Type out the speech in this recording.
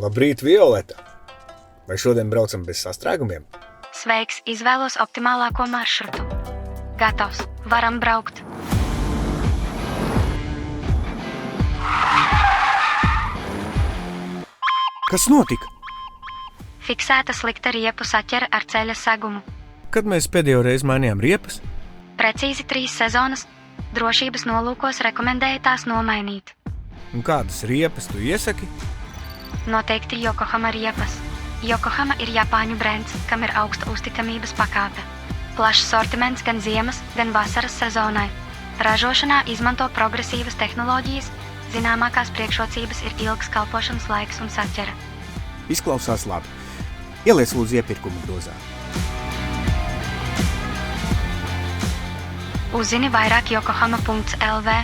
Labrīt, Violeta! Vai šodien braucam bez sastrēgumiem? Sveiks, izvēlos optimālāko maršrutu. Gatavs, varam braukt. Kas notika? Fiksēta slikta riepu saķere ar ceļa segumu. Kad mēs pēdējo reizi mainījām riepas? Precīzi 3 sezonas. Drošības nolūkos rekomendēju tās nomainīt. Un kādas riepas tu iesaki? Noteikti Yokohama riepas. Yokohama ir Japāņu brands, kam ir augsta uzticamības pakāpe. Plašs sortiments gan ziemas, gan vasaras sezonai. Ražošanā izmanto progresīvas tehnoloģijas, zināmākās priekšrocības ir ilgs kalpošanas laiks un saķere. Izklausās labi. Ieliec lūdzu iepirkuma dozā. Uzzini vairāk yokohama.lv.